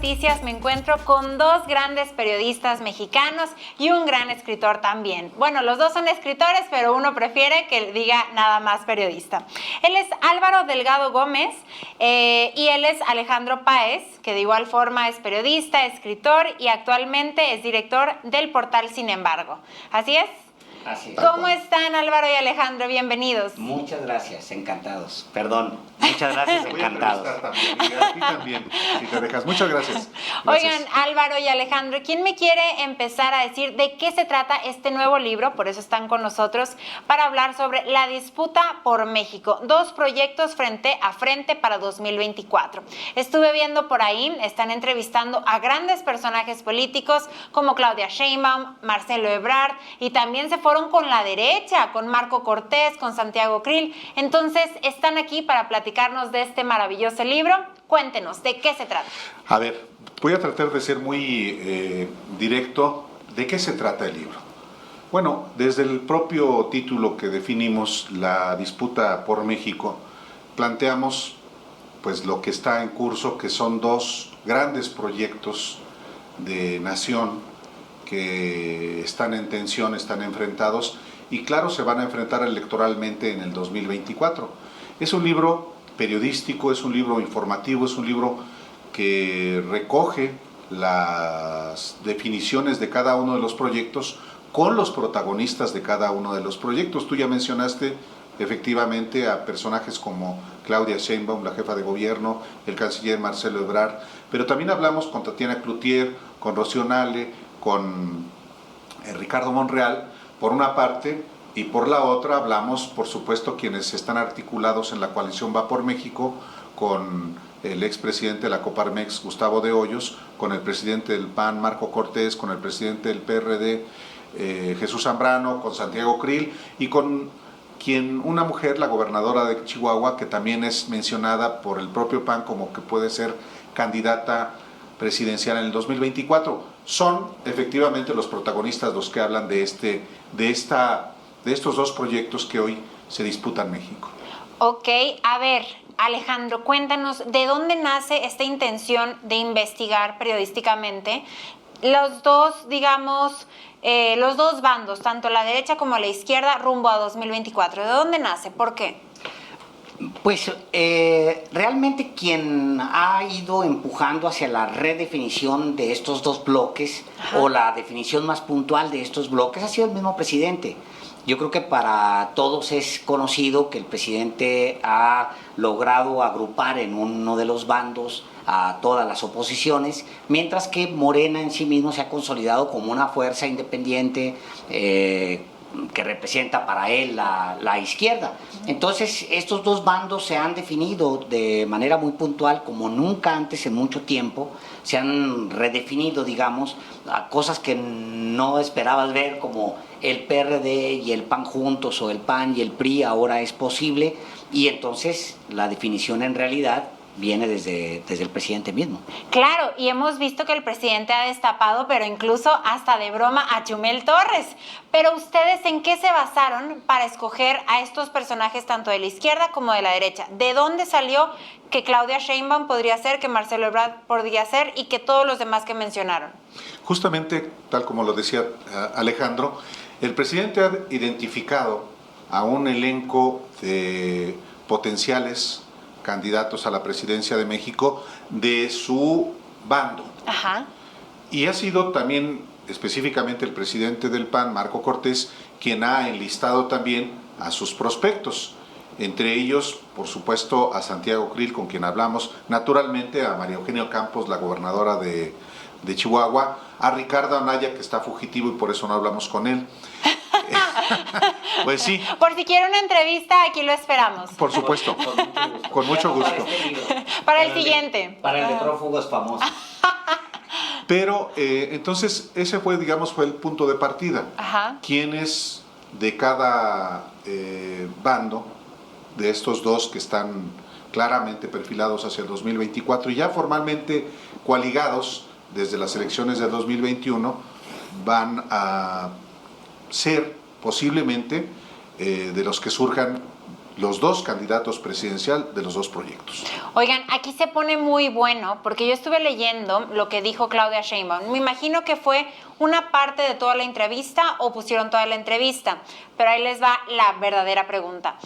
Noticias me encuentro con dos grandes periodistas mexicanos y un gran escritor también. Bueno, los dos son escritores, pero uno prefiere que diga nada más periodista. Él es Álvaro Delgado Gómez y él es Alejandro Páez, que de igual forma es periodista, escritor y actualmente es director del portal Sin Embargo. ¿Así es? Así es. ¿Cómo están, Álvaro y Alejandro? Bienvenidos. Muchas gracias, encantados. Perdón, muchas gracias, encantados. También, y a ti también, si te dejas. Muchas gracias. Oigan, Álvaro y Alejandro, ¿quién me quiere empezar a decir de qué se trata este nuevo libro? Por eso están con nosotros, para hablar sobre la disputa por México. 2 proyectos frente a frente para 2024. Estuve viendo por ahí, están entrevistando a grandes personajes políticos como Claudia Sheinbaum, Marcelo Ebrard, y también se fueron con la derecha, con Marco Cortés, con Santiago Krill. Entonces, están aquí para platicarnos de este maravilloso libro. Cuéntenos, ¿de qué se trata? A ver, voy a tratar de ser muy directo. ¿De qué se trata el libro? Bueno, desde el propio título que definimos, la disputa por México, planteamos pues lo que está en curso, que son 2 grandes proyectos de nación que están en tensión, están enfrentados y claro, se van a enfrentar electoralmente en el 2024. Es un libro periodístico, es un libro informativo, es un libro que recoge las definiciones de cada uno de los proyectos con los protagonistas de cada uno de los proyectos. Tú ya mencionaste efectivamente a personajes como Claudia Sheinbaum, la jefa de gobierno, el canciller Marcelo Ebrard, pero también hablamos con Tatiana Cloutier, con Rocío Nale, con Ricardo Monreal, por una parte, y por la otra hablamos, por supuesto, quienes están articulados en la coalición Va por México, con el expresidente de la Coparmex, Gustavo de Hoyos, con el presidente del PAN, Marco Cortés, con el presidente del PRD, Jesús Zambrano, con Santiago Krill, y con una mujer, la gobernadora de Chihuahua, que también es mencionada por el propio PAN como que puede ser candidata presidencial en el 2024. Son efectivamente los protagonistas los que hablan de estos 2 proyectos que hoy se disputan en México. Ok, a ver, Alejandro, cuéntanos, ¿de dónde nace esta intención de investigar periodísticamente los dos, digamos, los 2 bandos, tanto la derecha como la izquierda, rumbo a 2024? ¿De dónde nace? ¿Por qué? Pues realmente quien ha ido empujando hacia la redefinición de estos 2 bloques, ajá, o la definición más puntual de estos bloques ha sido el mismo presidente. Yo creo que para todos es conocido que el presidente ha logrado agrupar en uno de los bandos a todas las oposiciones, mientras que Morena en sí mismo se ha consolidado como una fuerza independiente que representa para él la izquierda. Entonces, estos 2 bandos se han definido de manera muy puntual, como nunca antes en mucho tiempo. Se han redefinido, digamos, a cosas que no esperabas ver, como el PRD y el PAN juntos, o el PAN y el PRI, ahora es posible. Y entonces, la definición en realidad viene desde el presidente mismo. Claro, y hemos visto que el presidente ha destapado, pero incluso hasta de broma, a Chumel Torres. Pero ustedes, ¿en qué se basaron para escoger a estos personajes tanto de la izquierda como de la derecha? ¿De dónde salió que Claudia Sheinbaum podría ser, que Marcelo Ebrard podría ser y que todos los demás que mencionaron? Justamente, tal como lo decía Alejandro, el presidente ha identificado a un elenco de potenciales candidatos a la presidencia de México de su bando. Ajá. Y ha sido también específicamente el presidente del PAN, Marco Cortés, quien ha enlistado también a sus prospectos. Entre ellos, por supuesto, a Santiago Krill, con quien hablamos, naturalmente a María Eugenia Campos, la gobernadora de Chihuahua, a Ricardo Anaya, que está fugitivo y por eso no hablamos con él. Pues sí. Por si quiere una entrevista, aquí lo esperamos. Por supuesto. Con mucho gusto. Para el siguiente. Para el de prófugos famoso. Pero entonces ese fue, digamos, fue el punto de partida. Ajá. Quienes de cada bando, de estos 2 que están claramente perfilados hacia el 2024 y ya formalmente coaligados desde las elecciones de 2021, van a ser posiblemente de los que surjan los dos candidatos presidencial de los dos proyectos. Oigan, aquí se pone muy bueno porque yo estuve leyendo lo que dijo Claudia Sheinbaum. Me imagino que fue una parte de toda la entrevista o pusieron toda la entrevista, pero ahí les va la verdadera pregunta.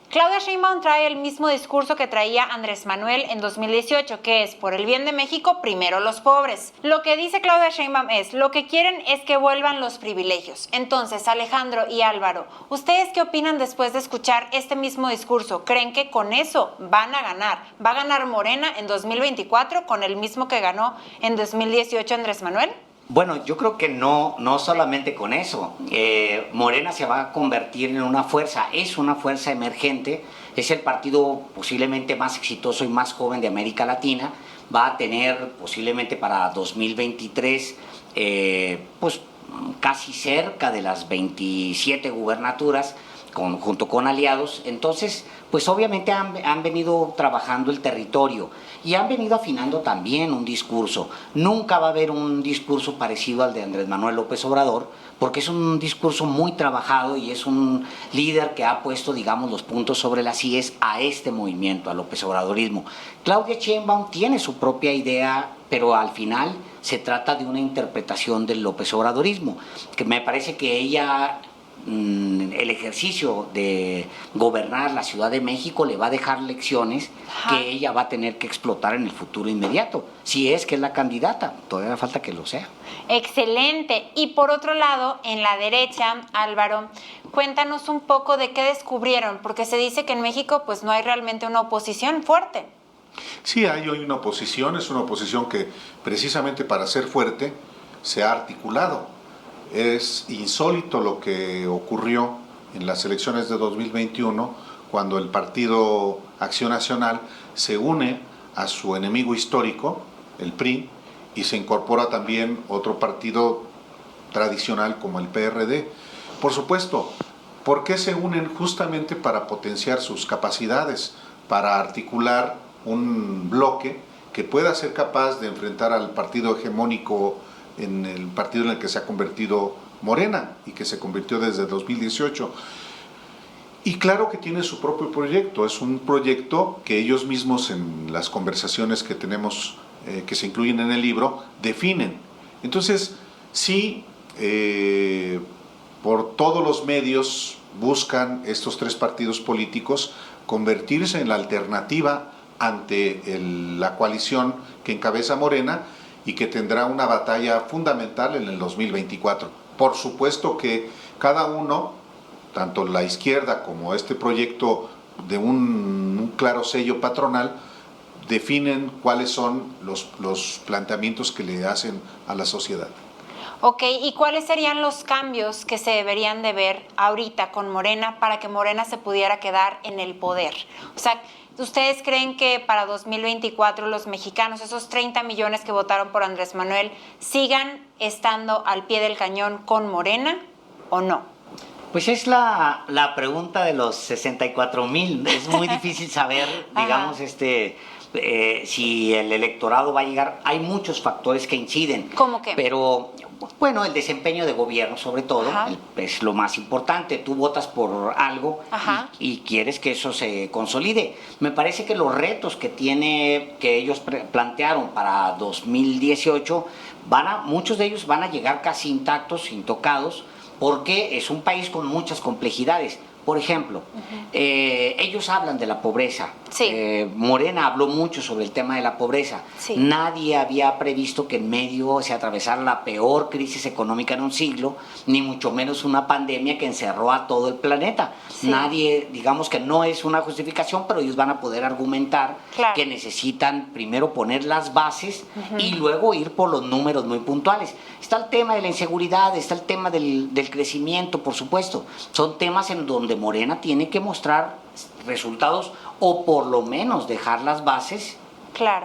Claudia Sheinbaum trae el mismo discurso que traía Andrés Manuel en 2018, que es por el bien de México, primero los pobres. Lo que dice Claudia Sheinbaum es, lo que quieren es que vuelvan los privilegios. Entonces, Alejandro y Álvaro, ¿ustedes qué opinan después de escuchar este mismo discurso? ¿Creen que con eso van a ganar? ¿Va a ganar Morena en 2024 con el mismo que ganó en 2018 Andrés Manuel? Bueno, yo creo que no solamente con eso. Morena se va a convertir en una fuerza, es una fuerza emergente, es el partido posiblemente más exitoso y más joven de América Latina, va a tener posiblemente para 2023 pues casi cerca de las 27 gubernaturas, junto con aliados. Entonces, pues obviamente han venido trabajando el territorio y han venido afinando también un discurso. Nunca va a haber un discurso parecido al de Andrés Manuel López Obrador, porque es un discurso muy trabajado y es un líder que ha puesto, digamos, los puntos sobre las íes a este movimiento, al López Obradorismo. Claudia Sheinbaum tiene su propia idea, pero al final se trata de una interpretación del López Obradorismo, que me parece que ella, el ejercicio de gobernar la Ciudad de México le va a dejar lecciones que ella va a tener que explotar en el futuro inmediato, si es que es la candidata, todavía falta que lo sea. Excelente. Y por otro lado, en la derecha, Álvaro, cuéntanos un poco de qué descubrieron, porque se dice que en México pues no hay realmente una oposición fuerte. Sí, hay hoy una oposición, es una oposición que precisamente para ser fuerte se ha articulado. Es insólito lo que ocurrió en las elecciones de 2021, cuando el Partido Acción Nacional se une a su enemigo histórico, el PRI, y se incorpora también otro partido tradicional como el PRD. Por supuesto, ¿por qué se unen? Justamente para potenciar sus capacidades, para articular un bloque que pueda ser capaz de enfrentar al partido hegemónico, en el partido en el que se ha convertido Morena y que se convirtió desde 2018. Y claro que tiene su propio proyecto, es un proyecto que ellos mismos en las conversaciones que tenemos, que se incluyen en el libro, definen. Entonces, sí, por todos los medios buscan estos tres partidos políticos convertirse en la alternativa ante la coalición que encabeza Morena y que tendrá una batalla fundamental en el 2024. Por supuesto que cada uno, tanto la izquierda como este proyecto de un claro sello patronal, definen cuáles son los planteamientos que le hacen a la sociedad. Ok, ¿y cuáles serían los cambios que se deberían de ver ahorita con Morena para que Morena se pudiera quedar en el poder? O sea, ¿ustedes creen que para 2024 los mexicanos, esos 30 millones que votaron por Andrés Manuel, sigan estando al pie del cañón con Morena o no? Pues es la pregunta de los 64,000. Es muy difícil saber, digamos, si el electorado va a llegar. Hay muchos factores que inciden. ¿Cómo qué? Pero, bueno, el desempeño de gobierno, sobre todo, es lo más importante. Tú votas por algo y quieres que eso se consolide. Me parece que los retos que ellos plantearon para 2018, muchos de ellos van a llegar casi intactos, intocados, porque es un país con muchas complejidades. Por ejemplo, ellos hablan de la pobreza. Sí. Morena habló mucho sobre el tema de la pobreza. Sí. Nadie había previsto que en medio se atravesara la peor crisis económica en un siglo, ni mucho menos una pandemia que encerró a todo el planeta. Sí. Nadie, digamos que no es una justificación, pero ellos van a poder argumentar que necesitan primero poner las bases y luego ir por los números muy puntuales. Está el tema de la inseguridad, está el tema del crecimiento, por supuesto. Son temas en donde Morena tiene que mostrar resultados o por lo menos dejar las bases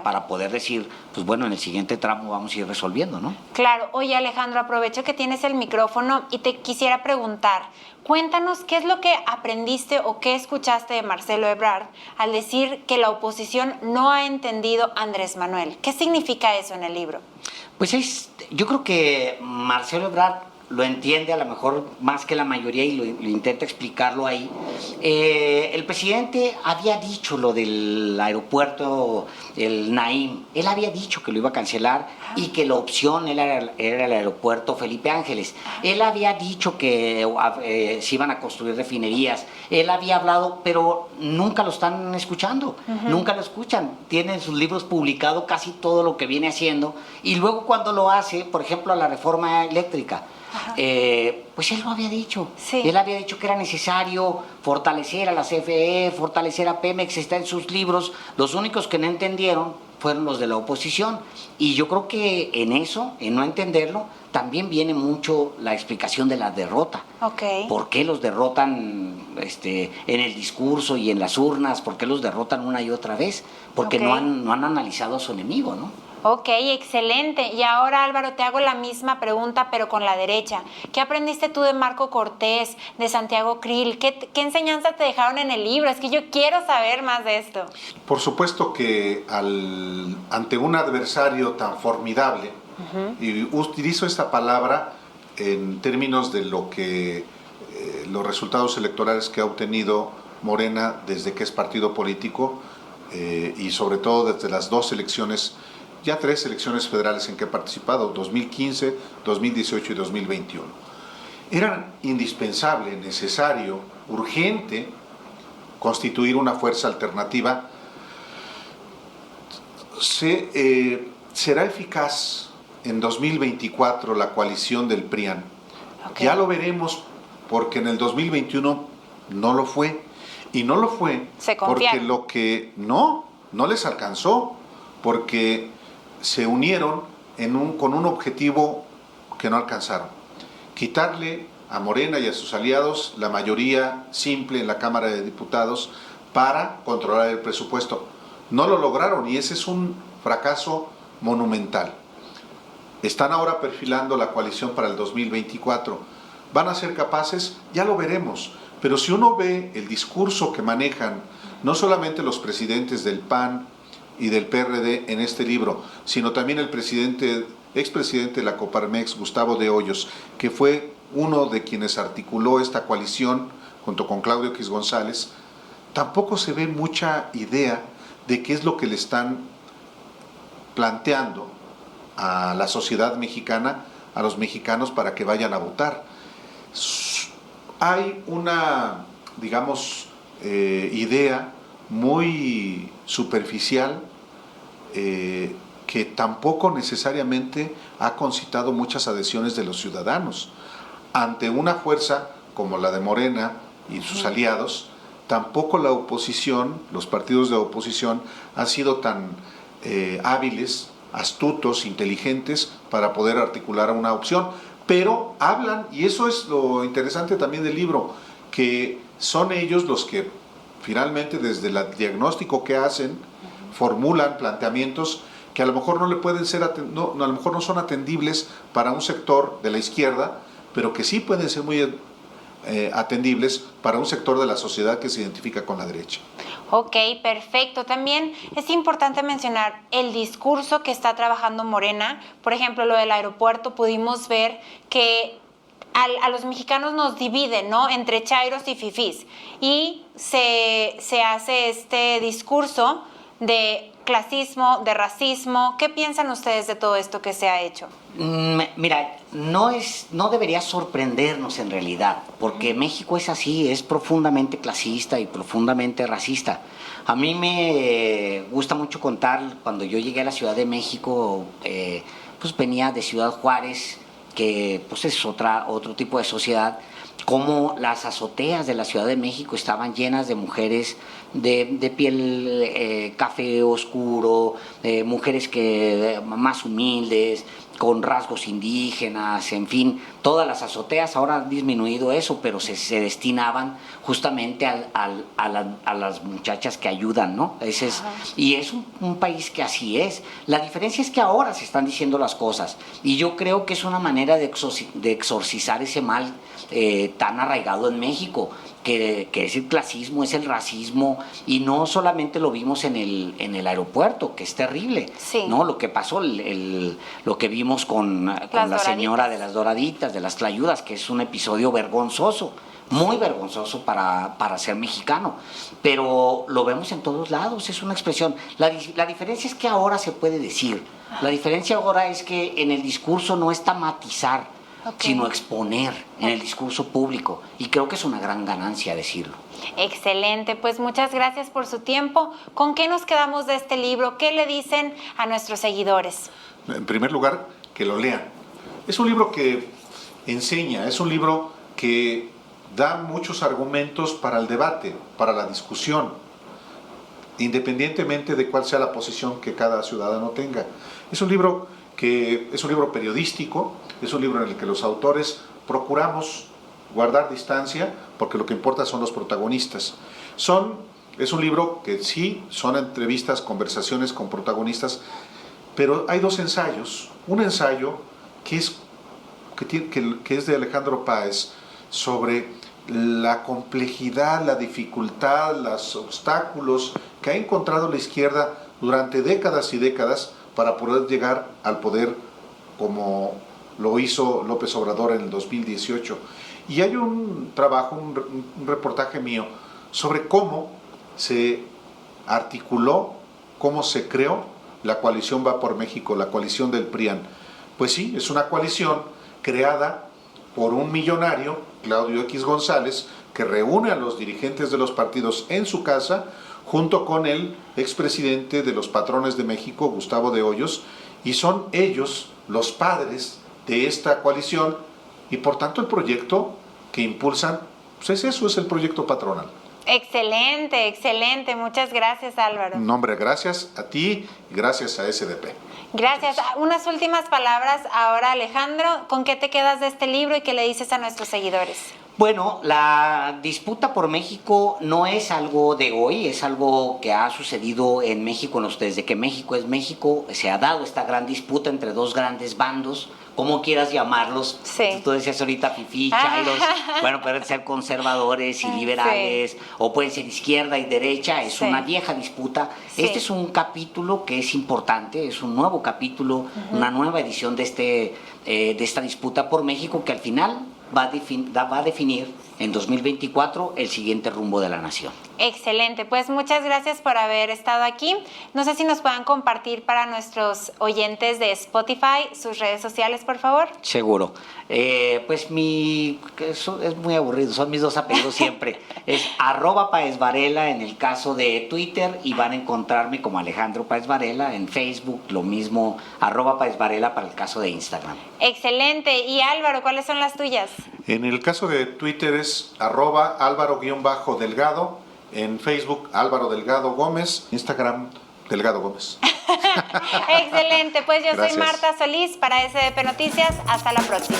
para poder decir, pues bueno, en el siguiente tramo vamos a ir resolviendo, ¿no? Claro. Oye, Alejandro, aprovecho que tienes el micrófono y te quisiera preguntar, cuéntanos qué es lo que aprendiste o qué escuchaste de Marcelo Ebrard al decir que la oposición no ha entendido a Andrés Manuel. ¿Qué significa eso en el libro? Pues yo creo que Marcelo Ebrard lo entiende a lo mejor más que la mayoría y lo intenta explicarlo ahí. El presidente había dicho lo del aeropuerto, el Naim, él había dicho que lo iba a cancelar y que la opción era el aeropuerto Felipe Ángeles. Él había dicho que se iban a construir refinerías, él había hablado, pero nunca lo están escuchando, nunca lo escuchan. Tiene en sus libros publicado casi todo lo que viene haciendo y luego cuando lo hace, por ejemplo, a la reforma eléctrica, pues él lo había dicho. Sí. Él había dicho que era necesario fortalecer a la CFE, fortalecer a Pemex, está en sus libros. Los únicos que no entendieron fueron los de la oposición. Y yo creo que en eso, en no entenderlo, también viene mucho la explicación de la derrota. Ok. ¿Por qué los derrotan en el discurso y en las urnas? ¿Por qué los derrotan una y otra vez? Porque Ok. no han analizado a su enemigo, ¿no? Ok, excelente. Y ahora, Álvaro, te hago la misma pregunta, pero con la derecha. ¿Qué aprendiste tú de Marco Cortés, de Santiago Krill? ¿Qué enseñanza te dejaron en el libro? Es que yo quiero saber más de esto. Por supuesto que ante un adversario tan formidable, y utilizo esta palabra en términos de lo que los resultados electorales que ha obtenido Morena desde que es partido político, y sobre todo desde las dos elecciones, ya 3 elecciones federales en que he participado, 2015, 2018 y 2021. Era indispensable, necesario, urgente constituir una fuerza alternativa. ¿Será eficaz en 2024 la coalición del PRIAN? Ok. Ya lo veremos, porque en el 2021 no lo fue. Y no lo fue Se porque confiaron. lo que no les alcanzó, porque se unieron con un objetivo que no alcanzaron: quitarle a Morena y a sus aliados la mayoría simple en la Cámara de Diputados para controlar el presupuesto. No lo lograron y ese es un fracaso monumental. Están ahora perfilando la coalición para el 2024. ¿Van a ser capaces? Ya lo veremos. Pero si uno ve el discurso que manejan no solamente los presidentes del PAN y del PRD en este libro, sino también el expresidente de la Coparmex, Gustavo de Hoyos, que fue uno de quienes articuló esta coalición junto con Claudio X González, tampoco se ve mucha idea de qué es lo que le están planteando a la sociedad mexicana, a los mexicanos, para que vayan a votar. Hay una, digamos, idea muy superficial que tampoco necesariamente ha concitado muchas adhesiones de los ciudadanos. Ante una fuerza como la de Morena y sus aliados, tampoco la oposición, los partidos de oposición, han sido tan hábiles, astutos, inteligentes para poder articular una opción. Pero hablan, y eso es lo interesante también del libro, que son ellos los que finalmente desde el diagnóstico que hacen formulan planteamientos que a lo mejor no le pueden ser a lo mejor no son atendibles para un sector de la izquierda, pero que sí pueden ser muy atendibles para un sector de la sociedad que se identifica con la derecha. Ok, perfecto. También es importante mencionar el discurso que está trabajando Morena. Por ejemplo, lo del aeropuerto, pudimos ver que a los mexicanos nos dividen, ¿no?, entre chairos y fifís. Y se hace este discurso de clasismo, de racismo. ¿Qué piensan ustedes de todo esto que se ha hecho? Mira, no debería sorprendernos en realidad, porque México es así, es profundamente clasista y profundamente racista. A mí me gusta mucho contar, cuando yo llegué a la Ciudad de México, pues venía de Ciudad Juárez, que pues es otro tipo de sociedad, cómo las azoteas de la Ciudad de México estaban llenas de mujeres de piel café oscuro, mujeres más humildes, con rasgos indígenas, en fin, todas las azoteas. Ahora han disminuido eso, pero se destinaban justamente a las muchachas que ayudan, ¿no? Y es un país que así es. La diferencia es que ahora se están diciendo las cosas, y yo creo que es una manera de exorcizar ese mal tan arraigado en México, que es el clasismo, es el racismo, y no solamente lo vimos en el aeropuerto, que es terrible, Sí. ¿no? Lo que pasó, lo que vimos con la señora de las Doraditas, de las Tlayudas, que es un episodio vergonzoso, muy vergonzoso para ser mexicano, pero lo vemos en todos lados, es una expresión. La diferencia es que ahora se puede decir, la diferencia ahora es que en el discurso no está matizar, sino exponer en el discurso público, y creo que es una gran ganancia decirlo. Excelente, pues muchas gracias por su tiempo. ¿Con qué nos quedamos de este libro? ¿Qué le dicen a nuestros seguidores? En primer lugar, que lo lean. Es un libro que enseña, es un libro que da muchos argumentos para el debate, para la discusión, independientemente de cuál sea la posición que cada ciudadano tenga. Es un libro periodístico, es un libro en el que los autores procuramos guardar distancia, porque lo que importa son los protagonistas. Es un libro que sí, son entrevistas, conversaciones con protagonistas, pero hay dos ensayos. Un ensayo que es de Alejandro Páez, sobre la complejidad, la dificultad, los obstáculos que ha encontrado la izquierda durante décadas y décadas para poder llegar al poder como lo hizo López Obrador en el 2018. Y hay un trabajo, un reportaje mío sobre cómo se articuló, cómo se creó la coalición Va por México, la coalición del PRIAN. Pues sí, es una coalición creada por un millonario, Claudio X González, que reúne a los dirigentes de los partidos en su casa, junto con el expresidente de los Patrones de México, Gustavo de Hoyos, y son ellos los padres de esta coalición, y por tanto el proyecto que impulsan, pues eso es el proyecto patronal. Excelente, excelente. Muchas gracias, Álvaro. No, hombre, gracias a ti y gracias a SDP. Gracias. Unas últimas palabras ahora, Alejandro. ¿Con qué te quedas de este libro y qué le dices a nuestros seguidores? Bueno, la disputa por México no es algo de hoy, es algo que ha sucedido en México desde que México es México. Se ha dado esta gran disputa entre dos grandes bandos, como quieras llamarlos. Sí. Tú decías ahorita fifí, chairos, bueno, pueden ser conservadores y liberales, sí, o pueden ser izquierda y derecha, es una vieja disputa. Sí. Este es un capítulo que es importante, es un nuevo capítulo, una nueva edición de esta disputa por México, que al final va a definir en 2024 el siguiente rumbo de la nación. Excelente, pues muchas gracias por haber estado aquí. No sé si nos puedan compartir para nuestros oyentes de Spotify sus redes sociales, por favor. Seguro. Pues eso es muy aburrido, son mis dos apellidos siempre. Es @PáezVarela en el caso de Twitter, y van a encontrarme como Alejandro Páez Varela en Facebook, lo mismo @PáezVarela para el caso de Instagram. Excelente. Y Álvaro, ¿cuáles son las tuyas? En el caso de Twitter es @Álvaro_Delgado, en Facebook Álvaro Delgado Gómez, Instagram Delgado Gómez. Excelente, pues yo Gracias. soy Marta Solís para SDP Noticias. Hasta la próxima.